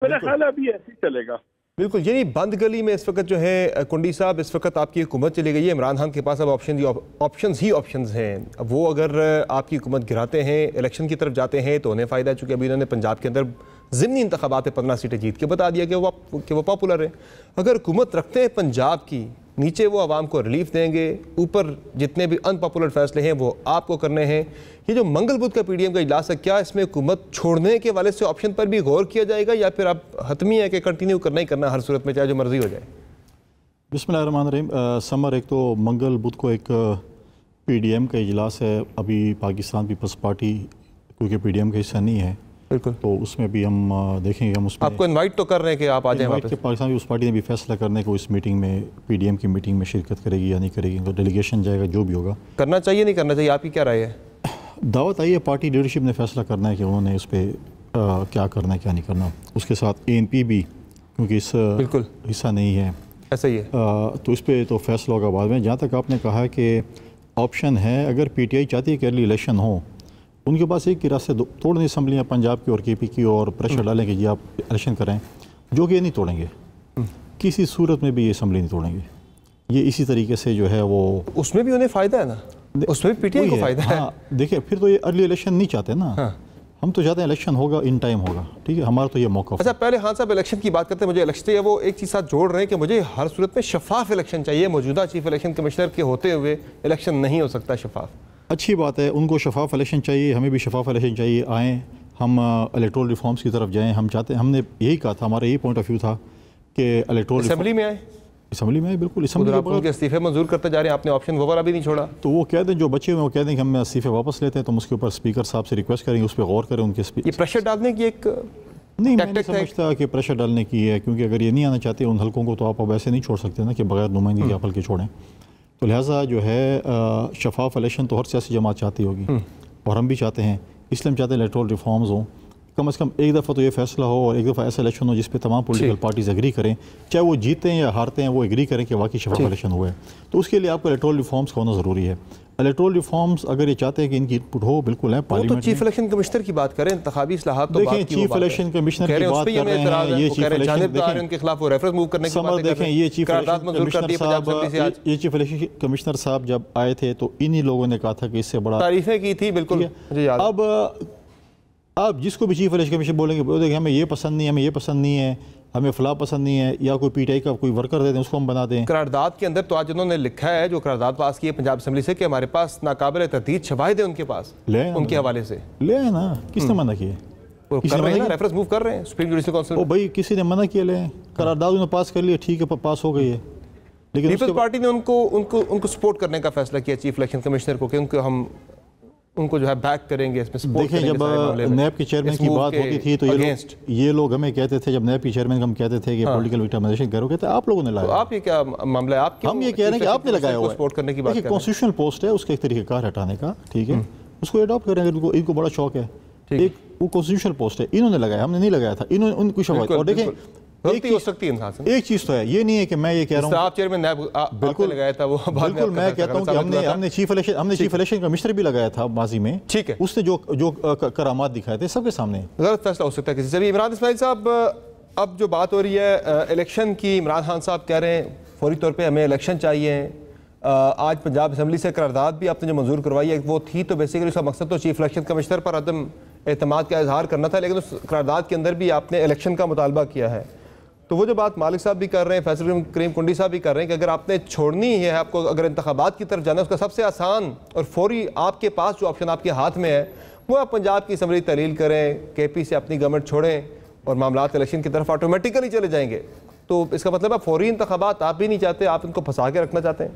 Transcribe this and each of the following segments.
मेरा ख्याल है अभी ऐसे ही चलेगा। बिल्कुल, यानी बंद गली में इस वक्त जो है कुंडी साहब, इस वक्त आपकी हुकूमत चली गई है, इमरान खान के पास अब ऑप्शंस हैं। अब वो अगर आपकी हुकूमत गिराते हैं, इलेक्शन की तरफ जाते हैं तो उन्हें फ़ायदा, चूँकि अभी उन्होंने पंजाब के अंदर ज़िमनी इंतखाबात में 15 सीटें जीत के बता दिया कि वो पॉपुलर है। अगर हुकूमत रखते हैं पंजाब की, नीचे वो आवाम को रिलीफ देंगे, ऊपर जितने भी अनपॉपुलर फैसले हैं वो आपको करने हैं। ये जो मंगल बुध का पीडीएम का इजलास है, क्या इसमें हुकूमत छोड़ने के वाले से ऑप्शन पर भी गौर किया जाएगा, या फिर आप हतमी है कि कंटिन्यू करना ही करना हर सूरत में, चाहे जो मर्जी हो जाए? बिस्मिल्लाहिर्रहमानिर्रहीम। समर, एक तो मंगल बुध को एक पीडीएम का इजलास है, अभी पाकिस्तान पीपल्स पार्टी क्योंकि पीडीएम का हिस्सा नहीं है, बिल्कुल, तो उसमें भी हम देखेंगे। हम उसमें आपको इनवाइट तो कर रहे हैं कि आप आ जाएं वापस। पाकिस्तान उस पार्टी ने भी फैसला करने को इस मीटिंग में, पीडीएम की मीटिंग में शिरकत करेगी या नहीं करेगी, तो डेलीगेशन जाएगा, जो भी होगा। करना चाहिए नहीं करना चाहिए, आपकी क्या राय है? दावत आई है, पार्टी लीडरशिप ने फैसला करना है कि उन्होंने उस पर क्या करना है क्या नहीं करना। उसके साथ ANP भी, क्योंकि इस बिल्कुल हिस्सा नहीं है, ऐसा ही है, तो इस पर तो फैसला होगा बाद में। जहाँ तक आपने कहा कि ऑप्शन है, अगर PTI चाहती है कि अर्ली इलेक्शन हो, उनके पास एक ही रास्ते तोड़ने असम्बलियाँ पंजाब की और KP की, और प्रेशर डालें कि जी आप इलेक्शन करें, जो कि ये नहीं तोड़ेंगे, किसी सूरत में भी ये असम्बली नहीं तोड़ेंगे। ये इसी तरीके से जो है वो, उसमें भी उन्हें फ़ायदा है ना, उसमें भी PTI को फ़ायदा है। हाँ, देखिए फिर तो ये अर्ली इलेक्शन नहीं चाहते ना। हाँ। हम तो चाहते हैं इलेक्शन होगा, इन टाइम होगा, ठीक है, हमारा तो ये मौका। अच्छा, पहले खान साहब इलेक्शन की बात करते हैं, मुझे इलेक्शन चाहिए, वो एक चीज़ साथ जोड़ रहे हैं कि मुझे हर सूरत में शफाफ इलेक्शन चाहिए। मौजूदा चीफ इलेक्शन कमिश्नर के होते हुए इलेक्शन नहीं हो सकता शफाफ। अच्छी बात है, उनको शफाफ इलेक्शन चाहिए, हमें भी शफाफ इलेक्शन चाहिए। आएँ हम इलेक्टोरल रिफॉर्म्स की तरफ जाएँ, हम चाहते हैं, हमने यही कहा था, हमारा यही पॉइंट ऑफ व्यू था कि इलेक्टोरल असेंबली में आए, असम्बली में बिल्कुल, असम्बली के इस्तीफे मंजूर करते जा रहे हैं, आपने ऑप्शन वो वाला भी नहीं छोड़ा। तो वो कह दें, जो बच्चे हैं वो कह दें कि हम इस्तीफे वापस लेते हैं, तो हम उसके ऊपर स्पीकर साहब से रिक्वेस्ट करेंगे, उस पर गौर करें। उनके ये प्रेशर डालने की एक नहीं, मैं नहीं समझता कि प्रेशर डालने की है, क्योंकि अगर ये नहीं आना चाहते उन हल्कों को, तो आप अब ऐसे नहीं छोड़ सकते ना कि बगैर नुमाइंदगी आप हल्के छोड़ें। तो लिहाजा जो है शफाफ इलेक्शन तो हर सियासी जमात चाहती होगी, और हम भी चाहते हैं, इसलिए हम चाहते हैं इलेक्टोरल रिफॉर्म्स हों। कम से कम एक दफ़ा तो ये फैसला हो, और एक दफ़ा ऐसा इलेक्शन हो जिस पे तमाम पॉलिटिकल पार्टीज एग्री करें, चाहे वो जीते हैं या हारते हैं, वो एग्री करें कि वाकई शफाफ इलेक्शन हुआ है। तो उसके लिए आपको इलेक्टोरल रिफॉर्म्स का होना ज़रूरी है। इलेक्टोरल रिफॉर्म्स अगर ये चाहते हैं कि इनकी इनपुट हो, बिल्कुल है। तो चीफ इलेक्शन कमिश्नर की बात करें, इंतखाबी इस्लाहात, तो देखें चीफ इलेक्शन कमिश्नर की बात कर रहे हैं, ये चीफ इलेक्शन उनके खिलाफ वो रेफरेंस मूव करने की बात देखें, ये चीफ इलेक्शन कमिश्नर साहब जब आए थे तो इन्हीं लोगों ने कहा था कि इससे बड़ा तारीफें की थी, बिल्कुल। अब आप जिसको भी चीफ इलेक्शन कमिश्नर बोलेंगे, देखिए हमें ये पसंद नहीं है, हमें ये पसंद नहीं है, हमें फला पसंद नहीं है, या कोई PTI का कोई वर्कर दे दें उसको हम बना दें। करारदाद के अंदर तो आज उन्होंने लिखा है, जो करारदाद पास की है पंजाब असम्बली से, कि हमारे पास नाकाबिल तरदीद शवाहिद है उनके पास, उनके हवाले से ले आए ना। किसने मना किया? रेफरेंस मूव कर रहे हैं सुप्रीम जुडिशल काउंसिल। ओ भाई, किसी ने मना किया? ले करारदाद उन्होंने पास कर लिया, ठीक है, पास हो गई है, लेकिन पीपल्स पार्टी ने उनको सपोर्ट करने का फैसला किया चीफ इलेक्शन कमिश्नर को, कि उनको जो है बैक करेंगे, इसमें सपोर्ट करेंगे। जब नैब के चेयरमैन की बात होती थी तो ये लोग हमें कहते थे, जब नैब के चेयरमैन हम कहते थे कि पॉलिटिकल विक्टिमाइजेशन करो, कहते आप लोगों ने लगाया। आप ये क्या मामला है? आप हम ये कह रहे हैं कि आपने लगाया हुआ है, सपोर्ट करने की बात कर रहे हैं। कॉन्स्टिट्यूशनल पोस्ट है, उसका एक तरीकेकार हटाने का, ठीक है, उसको अडॉप्ट करेंगे। इनको बड़ा शौक है, एक वो कॉन्स्टिट्यूशनल पोस्ट है, इन्होंने लगाया, हमने नहीं लगाया था, इन्होंने उनको शौक। और देखें, गलती हो सकती है इंसान से। एक चीज तो है, ये नहीं है कि मैं ये कह रहा हूँ आप चेयरमैन बिल्कुल लगाया था, वो बिल्कुल मैं कहता हूँ कि हमने चीफ इलेक्शन कमिश्नर भी लगाया था माजी में, ठीक है, उसने जो करामात दिखाए थे सबके सामने। गलत फैसला हो सकता है किसी से भी। इमरान इस्माइल साहब, अब जो बात हो रही है इलेक्शन की, इमरान खान साहब कह रहे हैं फौरी तौर पर हमें इलेक्शन चाहिए। आज पंजाब असम्बली से करारदाद भी आपने जो मंजूर करवाई है, वो थी तो बेसिकली उसका मकसद तो चीफ इलेक्शन कमिश्नर पर अदम एतमाद का इजहार करना था, लेकिन उस करारदाद के अंदर भी आपने इलेक्शन का मुतालबा किया है। तो वो जो बात मालिक साहब भी कर रहे हैं, फैसल करीम कुंडी साहब भी कर रहे हैं, कि अगर आपने छोड़नी है, आपको अगर इंतखाबात की तरफ जाना है, उसका सबसे आसान और फौरी आपके पास जो ऑप्शन आपके हाथ में है, वो आप पंजाब की असम्बली तहलील करें, KP से अपनी गवर्नमेंट छोड़ें, और मामलात इलेक्शन की तरफ ऑटोमेटिकली चले जाएंगे। तो इसका मतलब है फौरी इंतखाबात आप भी नहीं चाहते, आप इनको फंसा के रखना चाहते हैं।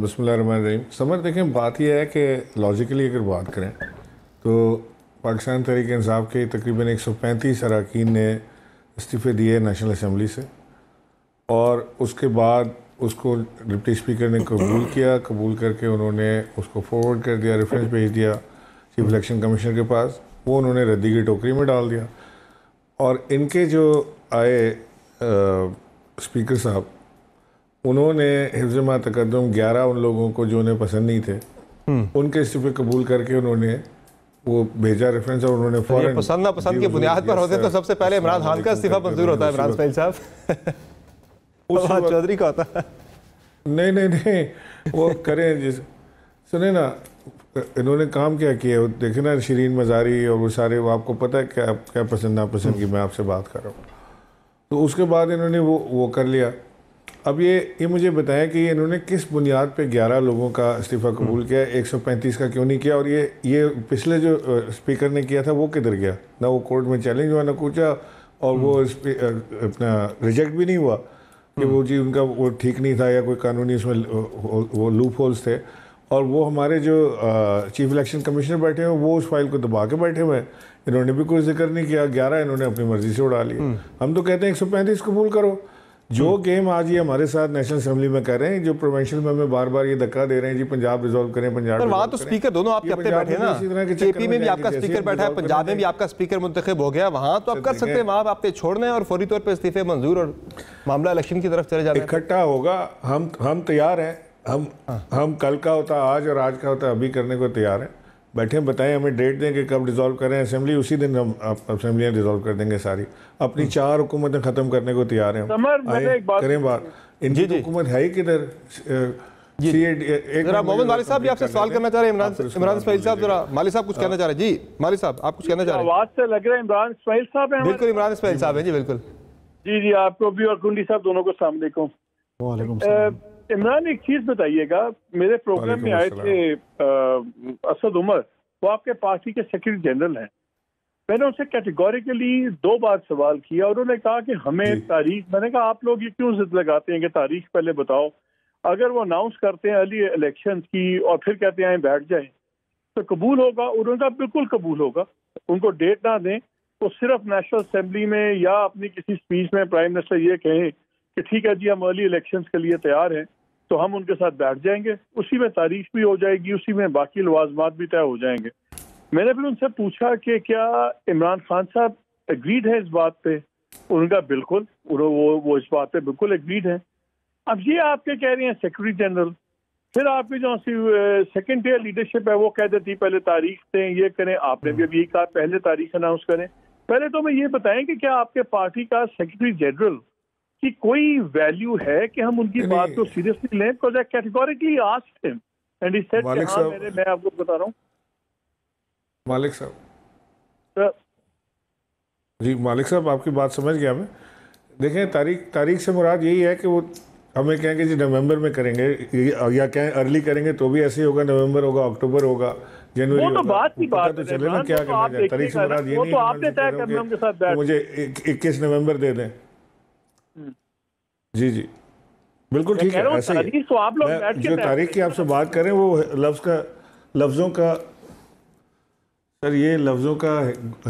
बिस्मिल्लाहिर्रहमानिर्रहीम। समझ, देखें, बात यह है कि लॉजिकली अगर बात करें तो पाकिस्तान तहरीक इंसाफ के तकरीबन 135 अरकान ने इस्तीफ़े दिए नेशनल असम्बली से, और उसके बाद उसको डिप्टी स्पीकर ने कबूल किया। कबूल करके उन्होंने उसको फॉरवर्ड कर दिया, रेफरेंस भेज दिया चीफ इलेक्शन कमिश्नर के पास, वो उन्होंने रद्दी की टोकरी में डाल दिया। और इनके जो आए स्पीकर साहब, उन्होंने हिफ्ज़ मा तक़द्दुम 11 उन लोगों को जो उन्हें पसंद नहीं थे, उनके इस्तीफ़े कबूल करके उन्होंने वो भेजा रेफरेंस और उन्होंने फौरन पसंद ना पसंद की बुनियाद पर होते तो सबसे पहले इमरान खान का इस्तीफा मंजूर होता है। इमरान इस्माइल साहब चौधरी का होता है। नहीं वो करें जिस सुने ना, इन्होंने काम क्या किया देखे ना, शरीन मज़ारी और वो सारे, वो आपको पता है क्या क्या पसंद नापसंद की मैं आपसे बात कर रहा हूँ। तो उसके बाद इन्होंने वो कर लिया। अब ये मुझे बताएं कि इन्होंने किस बुनियाद पे 11 लोगों का इस्तीफ़ा कबूल किया, 135 का क्यों नहीं किया, और ये पिछले जो स्पीकर ने किया था वो किधर गया? ना वो कोर्ट में चैलेंज हुआ ना कुछ, और वो अपना रिजेक्ट भी नहीं हुआ कि वो जी उनका वो ठीक नहीं था या कोई कानूनी उसमें वो लूप होल्स थे। और वो हमारे जो चीफ इलेक्शन कमिश्नर बैठे हैं वो उस फाइल को दबा के बैठे हुए हैं, इन्होंने भी कोई जिक्र नहीं किया। 11 इन्होंने अपनी मर्जी से उड़ा लिया। हम तो कहते हैं 135 कबूल करो। जो गेम आज ये हमारे साथ नेशनल असेंबली में कर रहे हैं, जो प्रोविंशियल में हमें बार बार ये धक्का दे रहे हैं जी पंजाब रिजॉल्व करें, पंजाब। पर वहाँ तो स्पीकर दोनों आपके अपने बैठे ना, केपी में भी आपका स्पीकर बैठा है, पंजाब में भी आपका स्पीकर मुंतखब हो गया, वहाँ तो आप कर सकते हैं, वहाँ आपने छोड़ना है और फौरी तौर पर इस्तीफे मंजूर और मामला इलेक्शन की तरफ चले जाना है। इकट्ठा होगा, हम तैयार हैं, हम कल का होता आज और आज का होता अभी करने को तैयार हैं। बैठे बताएं, हमें डेट दें कि कब डिसॉल्व करें असेंबली, उसी दिन हम असेंबलियाँ डिसॉल्व कर देंगे सारी। अपनी 4 हुकूमतें ख़त्म करने को तैयार हैं, करें बात। इनकी हुकूमत है ही किधर? जरा मोहम्मद मालिक साहब भी आपसे सवाल करना चाह रहे हैं। इमरान इस्माइल साहब, जरा मालिक साहब कुछ कहना चाह रहे हैं। जी मालिक साहब, आप कुछ कहना चाह रहे हैं? आवाज से लग रहा है इमरान इस्माइल साहब हैं। बिल्कुल इमरान इस्माइल साहब हैं जी, बिल्कुल। जी आपको भी और कुंडी साहब दोनों को अस्सलाम वालेकुम। इमरान एक चीज बताइएगा, मेरे प्रोग्राम में आए थे असद उमर, वो आपके पार्टी के सेक्रेटरी जनरल हैं। मैंने उनसे कैटेगोरिकली 2 बार सवाल किया और उन्होंने कहा कि हमें तारीख, मैंने कहा आप लोग ये क्यों जिद लगाते हैं कि तारीख पहले बताओ? अगर वो अनाउंस करते हैं अर्ली इलेक्शन की और फिर कहते हैं बैठ जाए तो कबूल होगा? उन्होंने कहा बिल्कुल कबूल होगा। उनको डेट ना दें, वो सिर्फ नेशनल असेंबली में या अपनी किसी स्पीच में प्राइम मिनिस्टर ये कहें कि ठीक है जी हम अर्ली इलेक्शंस के लिए तैयार हैं, तो हम उनके साथ बैठ जाएंगे, उसी में तारीख भी हो जाएगी, उसी में बाकी लवाजमात भी तय हो जाएंगे। मैंने फिर उनसे पूछा कि क्या इमरान खान साहब एग्रीड है इस बात पे? उनका बिल्कुल, वो इस बात पे बिल्कुल एग्रीड है। अब ये आपके कह रहे हैं सेक्रेटरी जनरल, फिर आपकी जो सेकेंड टियर लीडरशिप है वो कह देती पहले तारीख दें, ये करें। आपने भी अभी कहा पहले तारीख अनाउंस करें। पहले तो मैं ये बताएं कि क्या आपके पार्टी का सेक्रेटरी जनरल की कोई वैल्यू है कि हम उनकी बात को सीरियसली लें? Because I categorically asked him and he said कि हाँ मैं आपको बता रहा हूँ। मालिक साहब जी, मालिक साहब आपकी बात समझ गया मैं। देखें तारीख से मुराद यही है कि वो हमें कहेंगे जी नवंबर में करेंगे या कहें अर्ली करेंगे तो भी ऐसे ही होगा, नवंबर होगा, अक्टूबर होगा, जनवरी होगा। तो बात की बात तो चले ना क्या करना है। तारीख से मुराद ये नहीं है मुझे 21 नवंबर दे दें। जी बिल्कुल ठीक है। ऐसे ही तो आप लोग जो तारीख की आपसे बात करें वो लफ्ज़ों का सर, ये लफ्ज़ों का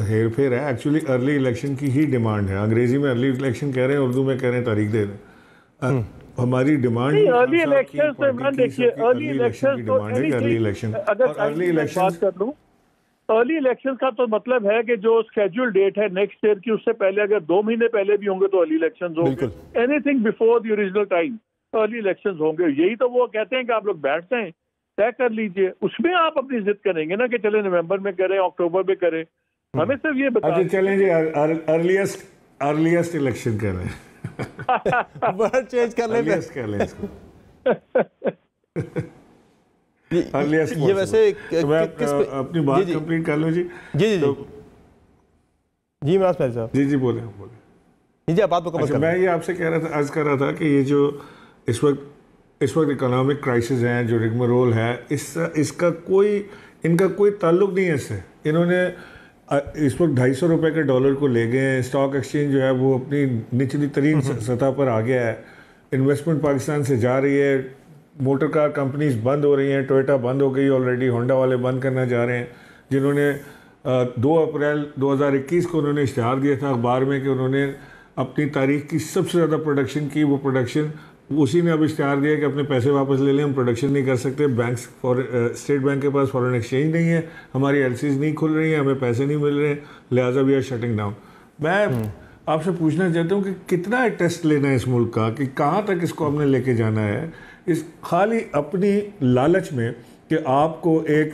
हेर फेर है। एक्चुअली अर्ली इलेक्शन की ही डिमांड है। अंग्रेजी में अर्ली इलेक्शन कह रहे हैं, उर्दू में कह रहे हैं तारीख दे दें। हमारी डिमांड अर्ली इलेक्शन से मैं देखिए अर्ली इलेक्शन की डिमांड है। अर्ली इलेक्शन अगर अर्ली इलेक्शन बात कर लूं, अर्ली इलेक्शन का तो मतलब है कि जो स्केड्यूल डेट है नेक्स्ट ईयर की, उससे पहले अगर 2 महीने पहले भी होंगे तो अर्ली इलेक्शंस होंगे। Anything before the original time early elections होंगे। यही तो वो कहते हैं कि आप लोग बैठ जाएं, तय कर लीजिए, उसमें आप अपनी जिद करेंगे ना कि चले नवंबर में करें, अक्टूबर में करें। हमें सिर्फ ये बता चलें जी अर्लीस्ट इलेक्शन कर रहे हैं, वर्ड चेंज कर लें इसको। ये वैसे अपनी बात कंप्लीट कर लो जी। जी इमरान साहब जी बोले जी, आप बात मुकम्मल करें। मैं ये आपसे अर्ज कर रहा था कि ये जो इस वक्त इकोनॉमिक क्राइसिस है, जो रिगमरोल है, इनका कोई ताल्लुक नहीं है इससे। इन्होंने इस वक्त 250 रुपये के डॉलर को ले गए हैं। स्टॉक एक्सचेंज जो है वो अपनी निचली तरीन सतह पर आ गया है। इन्वेस्टमेंट पाकिस्तान से जा रही है। मोटर कार कंपनीज बंद हो रही हैं। टोयोटा बंद हो गई ऑलरेडी, होंडा वाले बंद करना जा रहे हैं। जिन्होंने 2 अप्रैल 2021 को उन्होंने इश्तिहार दिया था अखबार में कि उन्होंने अपनी तारीख की सबसे ज़्यादा प्रोडक्शन की, वो प्रोडक्शन उसी ने अब इश्तिहार दिया कि अपने पैसे वापस ले लें, हम प्रोडक्शन नहीं कर सकते। स्टेट बैंक के पास फॉरेन एक्सचेंज नहीं है, हमारी एलसीज नहीं खुल रही हैं, हमें पैसे नहीं मिल रहे हैं, लिहाजा वी आर शटिंग डाउन। मैं आपसे पूछना चाहता हूँ कि कितना टेस्ट लेना है इस मुल्क का, कि कहाँ तक इसको हमने लेके जाना है, इस खाली अपनी लालच में कि आपको एक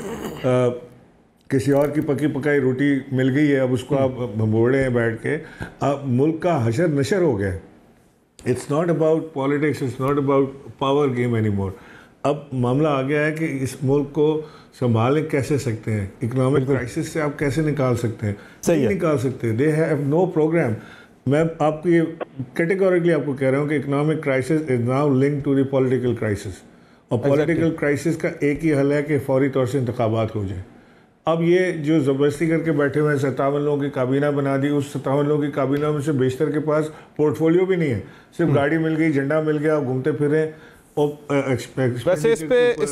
किसी और की पकी पकाई रोटी मिल गई है, अब उसको आप भंबोड़े हैं बैठ के, अब मुल्क का हशर नशर हो गया। It's not about politics, it's not about power game any more. अब मामला आ गया है कि इस मुल्क को संभालें कैसे सकते हैं, इकोनॉमिक क्राइसिस से आप कैसे निकाल सकते हैं, नहीं निकाल सकते। They have no program. मैं आपको ये कैटेगोरिकली आपको कह रहा हूँ कि economic crisis is now link to the political crisis, और पॉलिटिकल क्राइसिस का एक ही हल है कि फौरी तौर से इंतखाबात हो जाए। अब ये जो ज़बरदस्ती करके बैठे हुए हैं, 57 लोगों की काबीना बना दी, उस 57 लोगों की काबीना में से बेशतर के पास पोर्टफोलियो भी नहीं है, सिर्फ गाड़ी मिल गई, झंडा मिल गया, घूमते फिरे। और वैसे इस पे